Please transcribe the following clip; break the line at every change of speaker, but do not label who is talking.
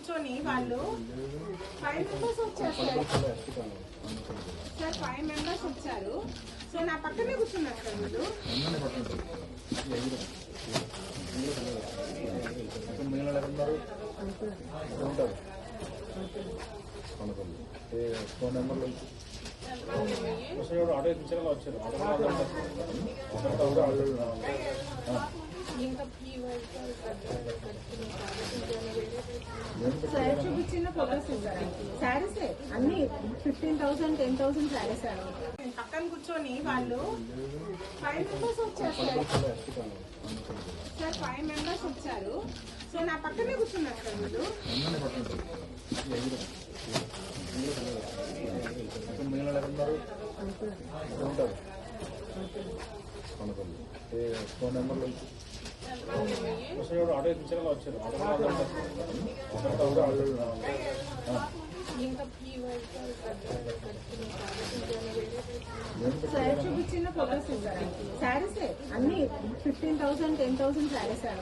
కూర్చొని వాళ్ళు 5 మెంబర్స్ వచ్చారు సార్ 5 మెంబర్స్ వచ్చారు. సో నా పక్కనే కూర్చున్నారు సార్ వీళ్ళు.
ఫోన్ నెంబర్లు ఆటో ఇచ్చారు వచ్చారు
సార్ చూపించిన ఫొటోస్ సార్ శారీస్ అన్ని 15,000 10,000 శారీస్ సార్. పక్కన కూర్చొని వాళ్ళు 5 మెంబర్స్ వచ్చారు సార్ 5 మెంబర్స్ వచ్చారు. సో నా పక్కనే కూర్చున్నారు సార్ వీళ్ళు.
ఫోన్ నెంబర్లు ఆటో ఇచ్చారు వచ్చారు
సార్ చూపించిన ఫొటోస్ సార్ శారీస్ అన్ని 15,000 10,000 శారీస్ సార్.